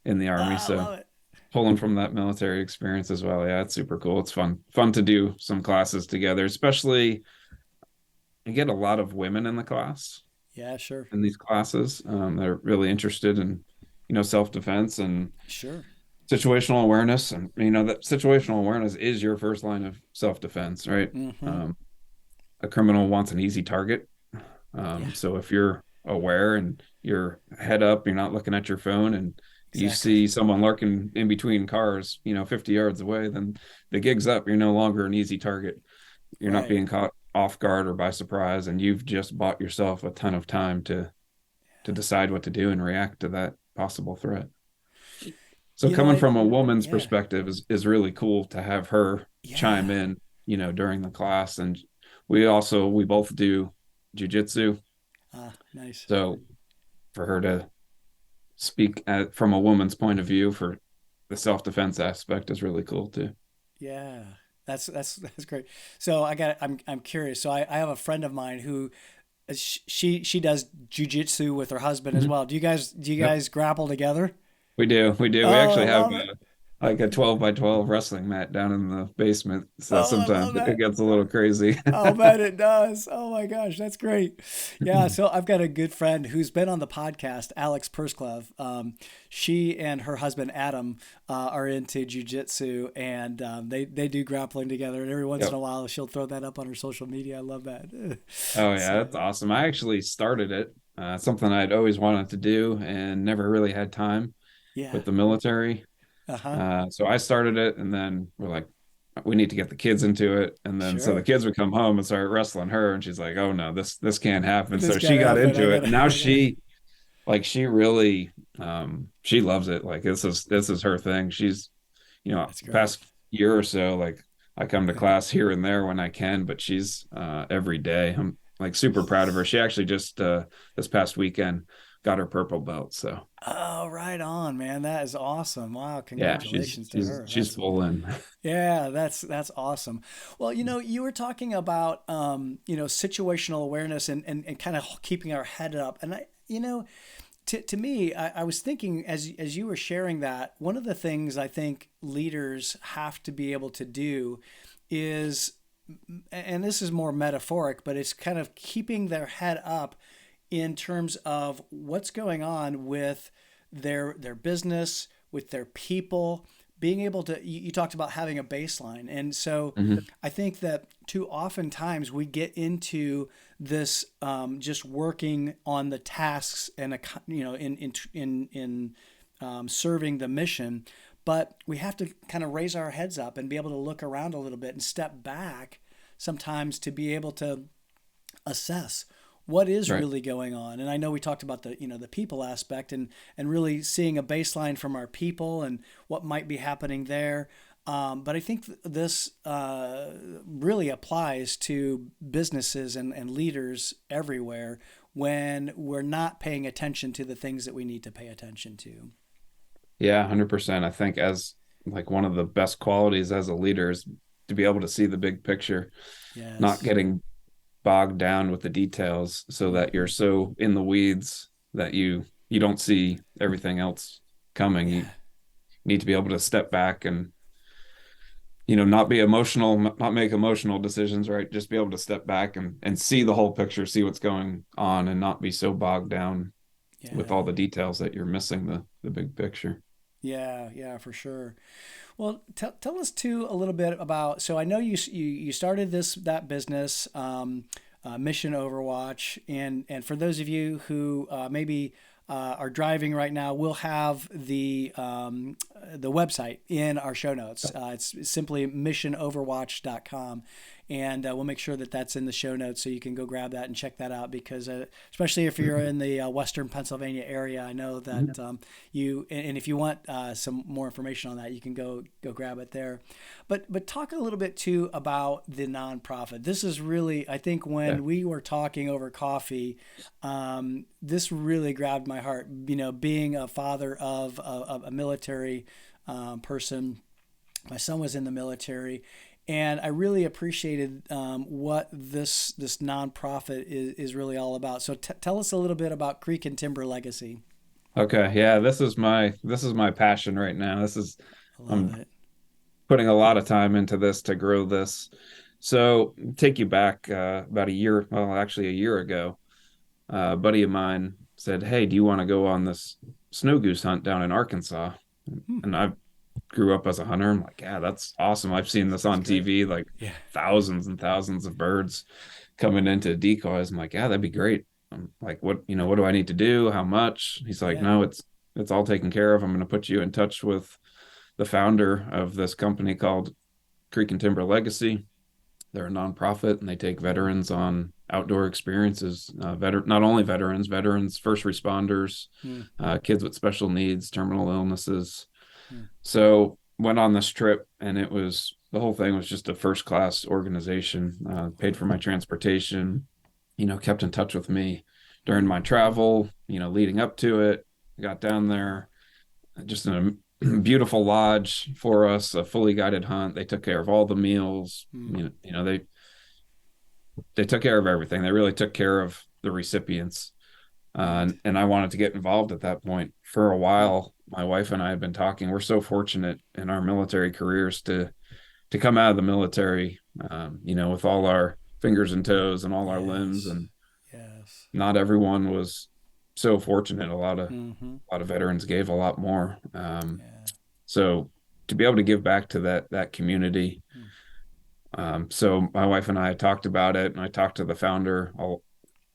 Speaker 2: in the Army,
Speaker 1: Ah, I
Speaker 2: so
Speaker 1: love it.
Speaker 2: pulling from that military experience as well. Yeah, it's super cool. It's fun to do some classes together, especially you get a lot of women in the class.
Speaker 1: Yeah, sure,
Speaker 2: In these classes. They're really interested in, self-defense and
Speaker 1: sure.
Speaker 2: situational awareness. And, that situational awareness is your first line of self-defense, right?
Speaker 1: Mm-hmm.
Speaker 2: Um, a criminal wants an easy target.
Speaker 1: Yeah,
Speaker 2: So if you're aware and you're head up, you're not looking at your phone, and you
Speaker 1: exactly.
Speaker 2: see someone lurking in between cars, 50 yards away, then the gig's up. You're no longer an easy target. You're not
Speaker 1: Right.
Speaker 2: being caught, off guard or by surprise, and you've just bought yourself a ton of time to decide what to do and react to that possible threat. So
Speaker 1: You know,
Speaker 2: coming from a woman's
Speaker 1: yeah,
Speaker 2: perspective is really cool to have her chime
Speaker 1: yeah.
Speaker 2: in, during the class. And we both do jujitsu.
Speaker 1: Nice.
Speaker 2: So for her to speak from a woman's point of view for the self-defense aspect is really cool too.
Speaker 1: Yeah, that's great. So I'm curious. So I have a friend of mine who she does jujitsu with her husband as
Speaker 2: Mhm.
Speaker 1: well. Do you
Speaker 2: Yep.
Speaker 1: guys grapple together?
Speaker 2: We do. We do. We
Speaker 1: Oh, I
Speaker 2: actually have
Speaker 1: love it.
Speaker 2: like a 12 by 12 wrestling mat down in the basement. So
Speaker 1: Oh, I
Speaker 2: sometimes
Speaker 1: love
Speaker 2: it
Speaker 1: that.
Speaker 2: gets a little crazy.
Speaker 1: I'll bet it does. Oh my gosh, that's great. Yeah, so I've got a good friend who's been on the podcast, Alex Persclove. She and her husband Adam are into jujitsu, and they do grappling together. And every once in
Speaker 2: Yep.
Speaker 1: a while, she'll throw that up on her social media. I love that.
Speaker 2: Oh yeah,
Speaker 1: So
Speaker 2: that's awesome. I actually started it. Something I'd always wanted to do and never really had time
Speaker 1: yeah,
Speaker 2: with the military.
Speaker 1: uh-huh.
Speaker 2: So I started it, and then we're like, we need to get the kids into it. And then so the
Speaker 1: Sure.
Speaker 2: kids would come home and start wrestling her, and she's like, "Oh no, this can't happen."
Speaker 1: This
Speaker 2: So
Speaker 1: can't
Speaker 2: she got
Speaker 1: happen.
Speaker 2: into it. And now
Speaker 1: I gotta.
Speaker 2: she really she loves it. Like this is her thing. She's
Speaker 1: That's great.
Speaker 2: past year or so, like I come to class here and there when I can, but she's every day. I'm like super proud of her. She actually just this past weekend got her purple belt. So
Speaker 1: Oh, right on, man. That is awesome. Wow,
Speaker 2: yeah, she's
Speaker 1: congratulations to
Speaker 2: she's
Speaker 1: her.
Speaker 2: she's full in.
Speaker 1: Yeah, that's awesome. Well, you were talking about situational awareness and kind of keeping our head up. And to me, I was thinking as you were sharing that, one of the things I think leaders have to be able to do is, and this is more metaphoric, but it's kind of keeping their head up in terms of what's going on with their business, with their people, being able to. You talked about having a baseline, and so
Speaker 2: Mhm.
Speaker 1: I think that too often times we get into this just working on the tasks and in serving the mission, but we have to kind of raise our heads up and be able to look around a little bit and step back sometimes to be able to assess what is
Speaker 2: Right.
Speaker 1: really going on. And I know we talked about the people aspect and really seeing a baseline from our people and what might be happening there. But I think this really applies to businesses and leaders everywhere when we're not paying attention to the things that we need to pay attention to.
Speaker 2: Yeah, 100%. I think as like one of the best qualities as a leader is to be able to see the big picture, not
Speaker 1: Yes.
Speaker 2: getting bogged down with the details so that you're
Speaker 1: Hmm.
Speaker 2: so in the weeds that you don't see everything else coming. You
Speaker 1: Yeah.
Speaker 2: need to be able to step back and not be emotional, not make emotional decisions, right? Just be able to step back and see the whole picture, see what's going on, and not be so bogged down with all
Speaker 1: Yeah.
Speaker 2: the details that you're missing the big picture.
Speaker 1: Yeah. Yeah. For sure. Well, tell us too a little bit about. So I know you started that business, Mission Overwatch, and for those of you who maybe are driving right now, we'll have the website in our show notes. It's simply missionoverwatch.com. And we'll make sure that that's in the show notes so you can go grab that and check that out because especially if you're in the Western Pennsylvania area, I know that and if you want some more information on that, you can go grab it there. But talk a little bit too about the nonprofit. This is really, I think,
Speaker 2: Yeah.
Speaker 1: when we were talking over coffee, this really grabbed my heart. Being a father of a military person, my son was in the military, and I really appreciated what this nonprofit is really all about. So tell us a little bit about Creek and Timber Legacy.
Speaker 2: Okay. Yeah, this is my passion right now.
Speaker 1: I love
Speaker 2: I'm
Speaker 1: it.
Speaker 2: putting a lot of time into this to grow this. So take you back about a year, well, actually a year ago, a buddy of mine said, "Hey, do you want to go on this snow goose hunt down in Arkansas?"
Speaker 1: Hmm,
Speaker 2: And I grew up as a hunter. I'm like, yeah, that's awesome. I've seen this
Speaker 1: that's
Speaker 2: on
Speaker 1: great.
Speaker 2: TV, like
Speaker 1: Yeah,
Speaker 2: thousands and thousands of birds coming into decoys. I'm like, yeah, that'd be great. I'm like, what do I need to do? How much? He's like,
Speaker 1: yeah.
Speaker 2: no, it's all taken care of. I'm going to put you in touch with the founder of this company called Creek and Timber Legacy. They're a nonprofit, and they take veterans on outdoor experiences. Not only veterans, first responders,
Speaker 1: Mm.
Speaker 2: kids with special needs, terminal illnesses.
Speaker 1: Mm.
Speaker 2: So went on this trip, and the whole thing was just a first class organization. Paid for my transportation, kept in touch with me during
Speaker 1: Mm.
Speaker 2: my travel, leading up to it. Got down there, just in a beautiful lodge for us, a fully guided hunt. They took care of all the meals.
Speaker 1: Mm.
Speaker 2: They took care of everything. They really took care of the recipients.
Speaker 1: Right.
Speaker 2: And I wanted to get involved at that point. For a
Speaker 1: Mm.
Speaker 2: while, my wife and I had been talking. We're so fortunate in our military careers to come out of the military, with all our fingers and toes and all our limbs.
Speaker 1: Yes.
Speaker 2: And
Speaker 1: Yes.
Speaker 2: not everyone was so fortunate.
Speaker 1: Mm-hmm.
Speaker 2: A lot of veterans gave a lot more.
Speaker 1: Yeah.
Speaker 2: So to be able to give back to that community.
Speaker 1: Mm.
Speaker 2: So my wife and I talked about it, and I talked to the founder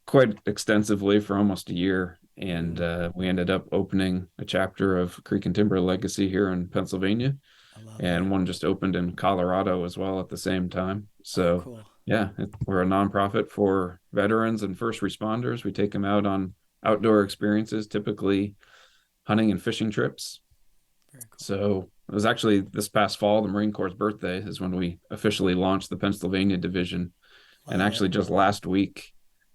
Speaker 2: quite extensively for almost a year. And
Speaker 1: Mm.
Speaker 2: we ended up opening a chapter of Creek and Timber Legacy here in Pennsylvania,
Speaker 1: I love that.
Speaker 2: and one just opened in Colorado as well at the same time.
Speaker 1: Oh,
Speaker 2: So,
Speaker 1: cool.
Speaker 2: yeah, we're a nonprofit for veterans and first responders. We take them out on outdoor experiences, typically hunting and fishing trips.
Speaker 1: Very cool.
Speaker 2: So it was actually this past fall, the Marine Corps' birthday, is when we officially launched the Pennsylvania division. And
Speaker 1: Love it.
Speaker 2: actually, just last week,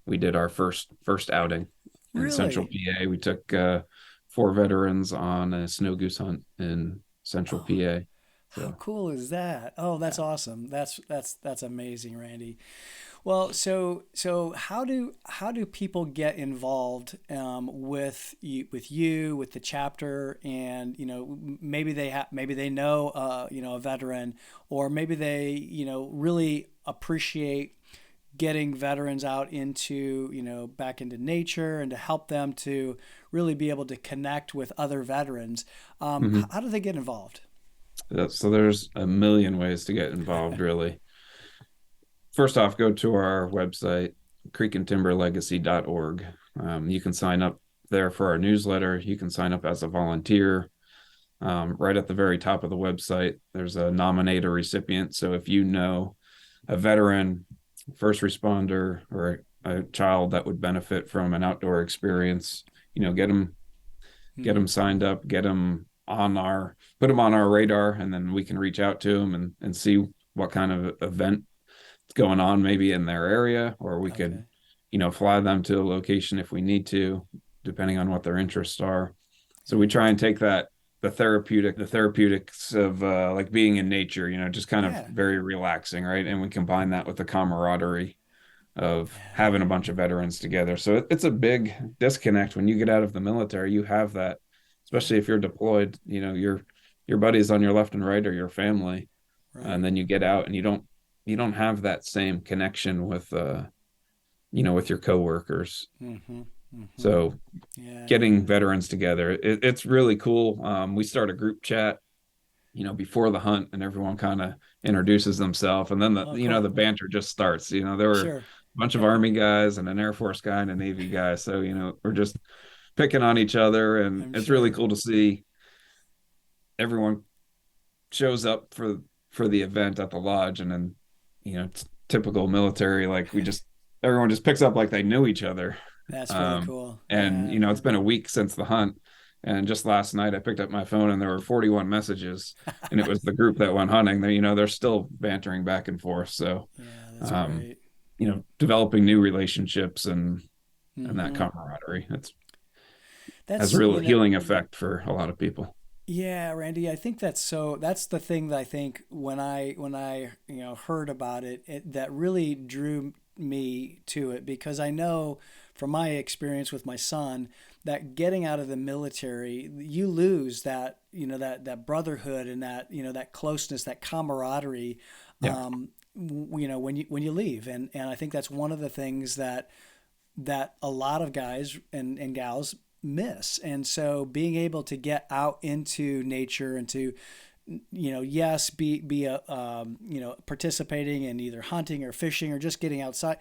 Speaker 2: we did our first outing in Central
Speaker 1: Really?
Speaker 2: PA. We took 4 veterans on a snow goose hunt in Central
Speaker 1: Oh,
Speaker 2: PA.
Speaker 1: how
Speaker 2: So
Speaker 1: cool is that? Oh, that's
Speaker 2: yeah.
Speaker 1: awesome. That's amazing, Randy. Well, so how do people get involved with the chapter, and maybe they know a veteran, or maybe they really appreciate getting veterans out into back into nature, and to help them to really be able to connect with other veterans.
Speaker 2: Mhm.
Speaker 1: How do they get involved?
Speaker 2: So there's a million ways to get involved, really. First off, go to our website, creekandtimberlegacy.org. You can sign up there for our newsletter. You can sign up as a volunteer. Right at the very top of the website, there's a nominate a recipient. So if you know a veteran, first responder, or a child that would benefit from an outdoor experience, get them
Speaker 1: Hmm.
Speaker 2: signed up, put them on our radar, and then we can reach out to them and see what kind of event going on maybe in their area, or we could,
Speaker 1: Okay.
Speaker 2: fly them to a location if we need to, depending on what their interests are. So we
Speaker 1: Yeah.
Speaker 2: try and take the therapeutics of like being in nature, just kind of
Speaker 1: Yeah.
Speaker 2: very relaxing, right? And we combine that with the camaraderie of
Speaker 1: Yeah.
Speaker 2: having a bunch of veterans together. So it's a big disconnect when you get out of the military. You have that,
Speaker 1: Yeah.
Speaker 2: especially if you're deployed. Your buddies on your left and right are your family,
Speaker 1: Right.
Speaker 2: and then you get out and you don't have that same connection with your coworkers.
Speaker 1: Mm-hmm. Mm-hmm.
Speaker 2: So
Speaker 1: Yeah.
Speaker 2: getting
Speaker 1: Yeah.
Speaker 2: veterans together, it's really cool. We start a group chat, before the hunt, and everyone kind of introduces themselves, and then
Speaker 1: Oh, cool.
Speaker 2: the banter just starts. There were a
Speaker 1: Sure.
Speaker 2: bunch of Army guys and an Air Force guy and a Navy guy, so we're just picking on each other, and
Speaker 1: I'm
Speaker 2: it's really
Speaker 1: sure.
Speaker 2: cool to see everyone shows up for the event at the lodge. And then it's typical military, like everyone just picks up like they knew each other.
Speaker 1: That's really cool.
Speaker 2: And
Speaker 1: Yeah.
Speaker 2: it's been a week since the hunt, and just last night I picked up my phone and there were 41 messages, and it was the group that went hunting. They're still bantering back and forth. So
Speaker 1: Yeah. That's
Speaker 2: um
Speaker 1: great.
Speaker 2: developing new relationships and that
Speaker 1: Mm-hmm.
Speaker 2: camaraderie, it's has a
Speaker 1: That's
Speaker 2: real healing effect for a lot of people.
Speaker 1: Yeah, Randy, I think that's the thing that I think when I heard about it, that really drew me to it, because I know from my experience with my son that getting out of the military, you lose that brotherhood, and that closeness, that camaraderie,
Speaker 2: Yeah.
Speaker 1: when you leave. And I think that's one of the things that a lot of guys and gals miss. And so being able to get out into nature, and to yes, be a participating in either hunting or fishing, or just getting outside,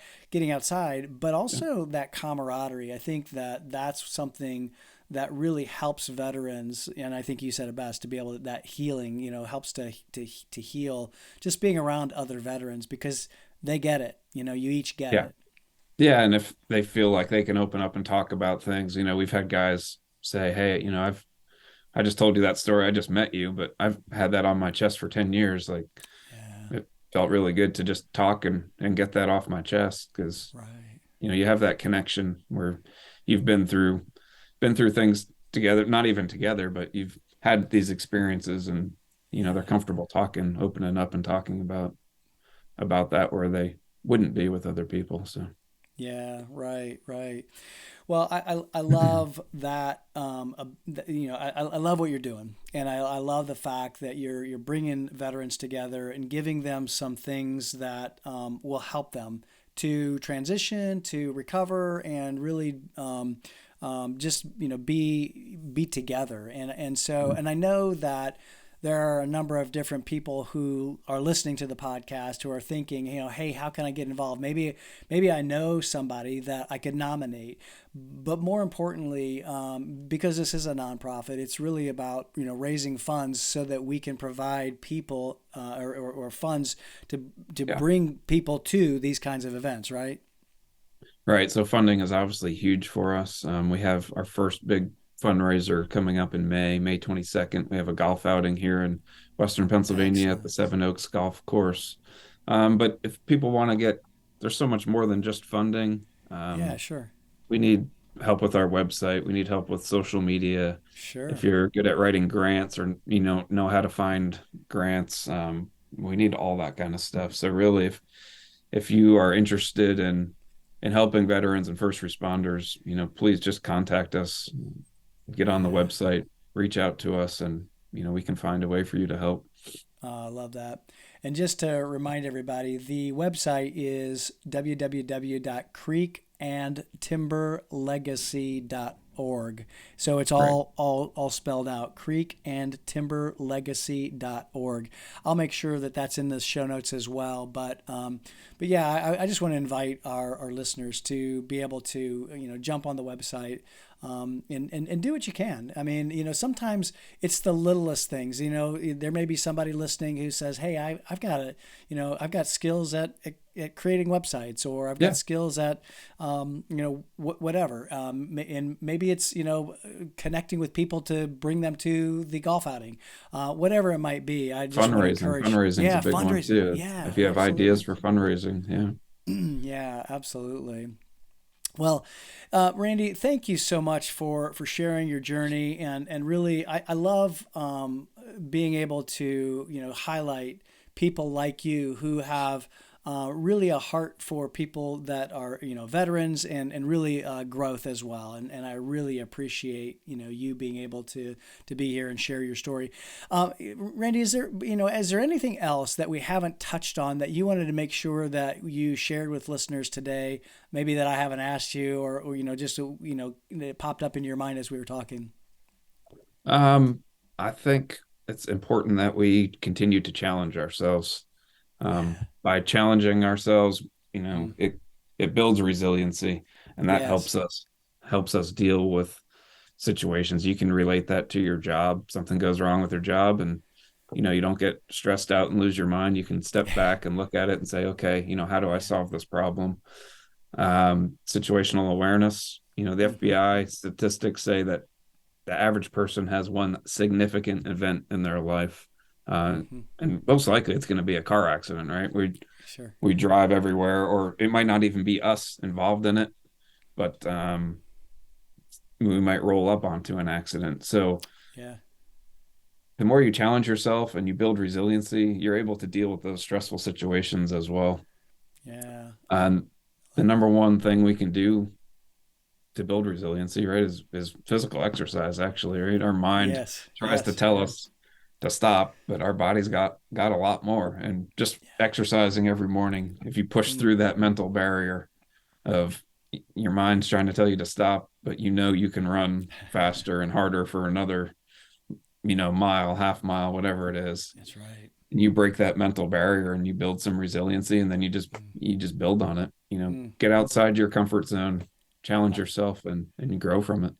Speaker 1: but
Speaker 2: Yeah.
Speaker 1: also that camaraderie. I think that's something that really helps veterans, and I think you said it best, to be able to, that healing helps to heal, just being around other veterans, because they get it. You each get
Speaker 2: Yeah.
Speaker 1: it.
Speaker 2: Yeah. And if they feel like they can open up and talk about things, we've had guys say, hey, I just told you that story. I just met you, but I've had that on my chest for 10 years. Like,
Speaker 1: Yeah.
Speaker 2: it felt really good to just talk and get that off my chest because,
Speaker 1: Right.
Speaker 2: you have that connection where you've been through things together, not even together, but you've had these experiences and, they're
Speaker 1: Yeah.
Speaker 2: comfortable talking, opening up and talking about that where they wouldn't be with other people. So,
Speaker 1: Yeah, right, right. Well, I love that. I love what you're doing, and I love the fact that you're bringing veterans together and giving them some things that will help them to transition, to recover, and really just be together. And I know that there are a number of different people who are listening to the podcast who are thinking, hey, how can I get involved? Maybe I know somebody that I could nominate. But more importantly, because this is a nonprofit, it's really about raising funds so that we can provide people or funds to
Speaker 2: yeah.
Speaker 1: bring people to these kinds of events, right?
Speaker 2: Right. So funding is obviously huge for us. We have our first big fundraiser coming up in May 22nd. We have a golf outing here in Western Pennsylvania at the
Speaker 1: Excellent.
Speaker 2: Seven Oaks Golf Course. But if people want to there's so much more than just funding.
Speaker 1: Yeah, sure,
Speaker 2: We need help with our website. We need help with social media. If
Speaker 1: sure.
Speaker 2: you're good at writing grants or know how to find grants, we need all that kind of stuff. So really, if you are interested in helping veterans and first responders, please just contact us, get on the
Speaker 1: Yeah.
Speaker 2: website, reach out to us, and we can find a way for you to help.
Speaker 1: I love that. And just to remind everybody, the website is www.creekandtimberlegacy.org. So it's
Speaker 2: Right.
Speaker 1: all spelled out, creekandtimberlegacy.org. I'll make sure that that's in the show notes as well. But yeah, I just want to invite our listeners to be able to jump on the website, and do what you can. I mean, sometimes it's the littlest things. There may be somebody listening who says, "Hey, I've got I've got skills at creating websites, or I've got
Speaker 2: Yeah.
Speaker 1: skills at, whatever." And maybe it's connecting with people to bring them to the golf outing, whatever it might be. I just want to
Speaker 2: Fundraising.
Speaker 1: encourage,
Speaker 2: Fundraising is a
Speaker 1: yeah,
Speaker 2: big one
Speaker 1: fundraising,
Speaker 2: too.
Speaker 1: yeah,
Speaker 2: If you have ideas
Speaker 1: absolutely,
Speaker 2: for fundraising, yeah.
Speaker 1: yeah, absolutely. Well, Randy, thank you so much for sharing your journey, and really, I love being able to highlight people like you who have really a heart for people that are veterans, and really growth as well. And I really appreciate you being able to be here and share your story. Randy, is there anything else that we haven't touched on that you wanted to make sure that you shared with listeners today? Maybe that I haven't asked you, or just it popped up in your mind as we were talking.
Speaker 2: I think it's important that we continue to challenge ourselves.
Speaker 1: Yeah.
Speaker 2: By challenging ourselves,
Speaker 1: Mm.
Speaker 2: it builds resiliency, and that
Speaker 1: Yes.
Speaker 2: helps us deal with situations. You can relate that to your job. Something goes wrong with your job, and you don't get stressed out and lose your mind. You can step back and look at it and say, okay, how do I
Speaker 1: Yeah.
Speaker 2: solve this problem? Situational awareness. The
Speaker 1: Mm-hmm.
Speaker 2: FBI statistics say that the average person has one significant event in their life. Uh,
Speaker 1: Mm-hmm.
Speaker 2: and most likely it's going to be a car accident, right?
Speaker 1: Sure.
Speaker 2: We drive everywhere, or it might not even be us involved in it, but we might roll up onto an accident. So
Speaker 1: Yeah.
Speaker 2: the more you challenge yourself and you build resiliency, you're able to deal with those stressful situations as well.
Speaker 1: Yeah. I
Speaker 2: And the
Speaker 1: like
Speaker 2: number
Speaker 1: that.
Speaker 2: one thing we can do to build resiliency, right, is physical exercise. Actually, right, our mind
Speaker 1: Yes.
Speaker 2: tries to
Speaker 1: Yes.
Speaker 2: tell us to stop, but our body's got a lot more. And just exercising every morning, if you push
Speaker 1: Mm.
Speaker 2: through that mental barrier of your mind's trying to tell you to stop, but you can run faster and harder for another, mile, half mile, whatever it is.
Speaker 1: That's right.
Speaker 2: And you break that mental barrier and you build some resiliency, and then
Speaker 1: Mm.
Speaker 2: you just build on it.
Speaker 1: Mm.
Speaker 2: Get outside your comfort zone, challenge
Speaker 1: I,
Speaker 2: yourself, and you grow from it.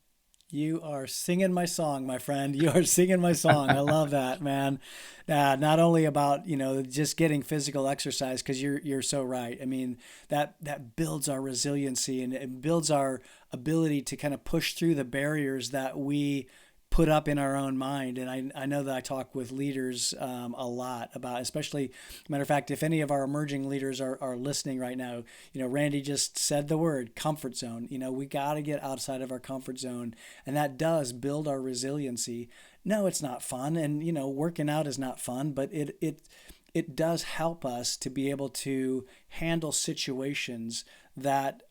Speaker 1: You are singing my song, my friend. You are singing my song. I love that, man. Not only about, just getting physical exercise, because you're so right. I mean, that builds our resiliency, and it builds our ability to kind of push through the barriers that we put up in our own mind. And I know that I talk with leaders a lot about, especially, matter of fact, if any of our emerging leaders are listening right now, Randy just said the word comfort zone. We got to get outside of our comfort zone, and that does build our resiliency. No, it's not fun. And, working out is not fun, but it does help us to be able to handle situations that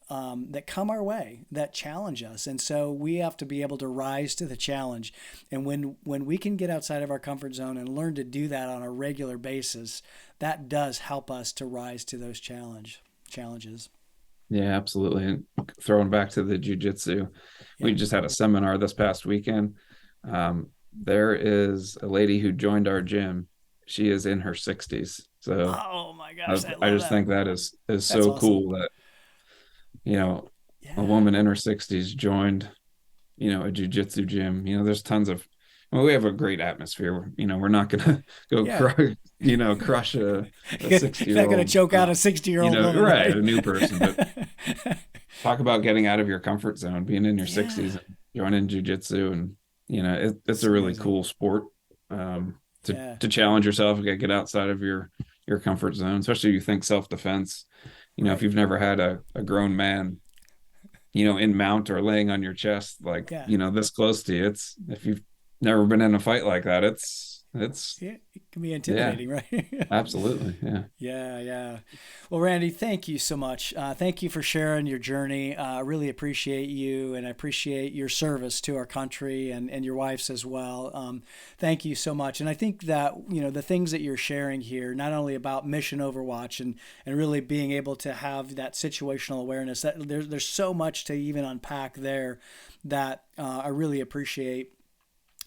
Speaker 1: that come our way, that challenge us. And so we have to be able to rise to the challenge. And when we can get outside of our comfort zone and learn to do that on a regular basis, that does help us to rise to those challenges.
Speaker 2: Yeah, absolutely. And throwing back to the jujitsu, we just had a seminar this past weekend. There is a lady who joined our gym. She is in her 60s. So
Speaker 1: oh my gosh,
Speaker 2: I just think that is so
Speaker 1: awesome.
Speaker 2: Cool that, a woman in her 60s joined, a jujitsu gym. There's tons of, we have a great atmosphere. We're not going to go, crush a 60-year-old.
Speaker 1: You're not going to choke out a 60-year-old woman.
Speaker 2: Right. A new person. But talk about getting out of your comfort zone, being in your 60s and joining jujitsu. And, it's a really cool sport to challenge yourself, get outside of your comfort zone, especially if you think self-defense. If you've never had a grown man, in mount or laying on your chest, this close to you, if you've never been in a fight like that, it
Speaker 1: can be intimidating, right?
Speaker 2: Absolutely.
Speaker 1: Yeah. Well, Randy, thank you so much. Thank you for sharing your journey. I really appreciate you, and I appreciate your service to our country and your wife's as well. Thank you so much. And I think that, the things that you're sharing here, not only about Mission Overwatch and really being able to have that situational awareness, that there's so much to even unpack there that I really appreciate.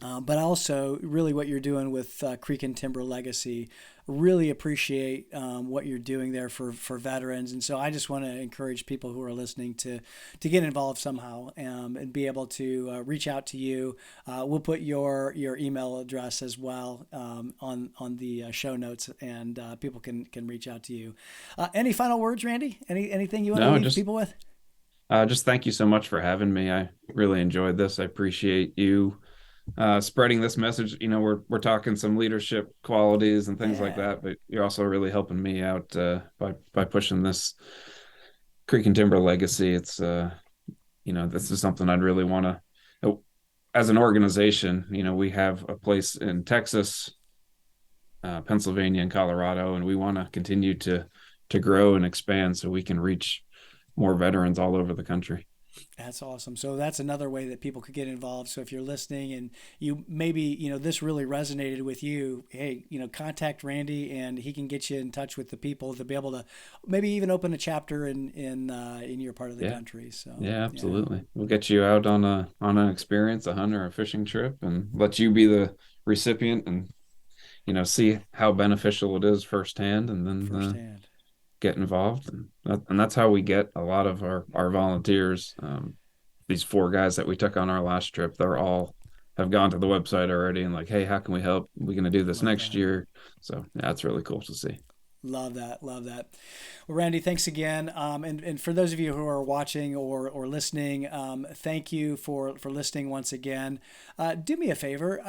Speaker 1: But also really what you're doing with Creek and Timber Legacy. Really appreciate what you're doing there for veterans. And so I just want to encourage people who are listening to get involved somehow and be able to reach out to you. We'll put your email address as well on the show notes, and people can reach out to you. Any final words, Randy? Anything you want to leave people with?
Speaker 2: Just thank you so much for having me. I really enjoyed this. I appreciate you spreading this message. We're talking some leadership qualities and things like that, but you're also really helping me out by pushing this Creek and Timber Legacy. It's this is something I'd really want to, as an organization. We have a place in Texas, Pennsylvania, and Colorado, and we want to continue to grow and expand so we can reach more veterans all over the country.
Speaker 1: That's awesome. So that's another way that people could get involved. So if you're listening and you maybe, this really resonated with you, hey, contact Randy and he can get you in touch with the people to be able to maybe even open a chapter in your part of the country. So
Speaker 2: yeah, absolutely. We'll get you out on an experience, a hunt or a fishing trip, and let you be the recipient and, see how beneficial it is firsthand, and then get involved. And that's how we get a lot of our volunteers. These 4 guys that we took on our last trip, they're all have gone to the website already and hey, how can we help? We're going to do this next year. So yeah, it's really cool to see.
Speaker 1: Love that. Well, Randy, thanks again. And for those of you who are watching or listening, thank you for listening once again. Do me a favor,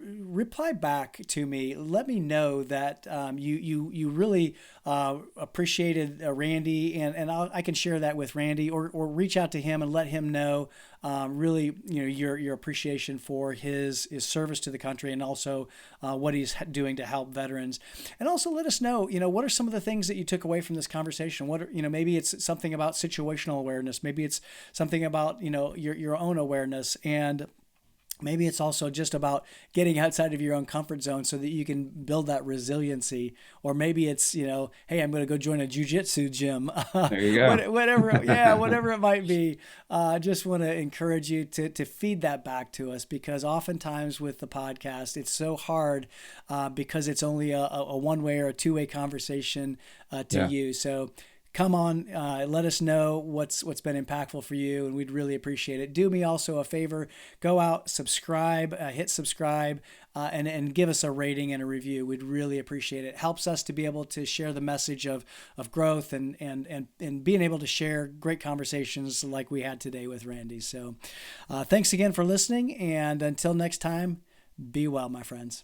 Speaker 1: reply back to me. Let me know that you really appreciated Randy, and I can share that with Randy, or reach out to him and let him know really your appreciation for his service to the country, and also what he's doing to help veterans. And also let us know what are some of the things that you took away from this conversation. What are, maybe it's something about situational awareness, maybe it's something about your own awareness, and maybe it's also just about getting outside of your own comfort zone so that you can build that resiliency. Or maybe it's, hey, I'm going to go join a jiu-jitsu gym.
Speaker 2: There you go.
Speaker 1: whatever it might be. Just want to encourage you to feed that back to us, because oftentimes with the podcast, it's so hard because it's only a one-way or a two-way conversation to you. So come on, let us know what's been impactful for you, and we'd really appreciate it. Do me also a favor, go out, subscribe, hit subscribe, and give us a rating and a review. We'd really appreciate it. It helps us to be able to share the message of growth and being able to share great conversations like we had today with Randy. So thanks again for listening, and until next time, be well, my friends.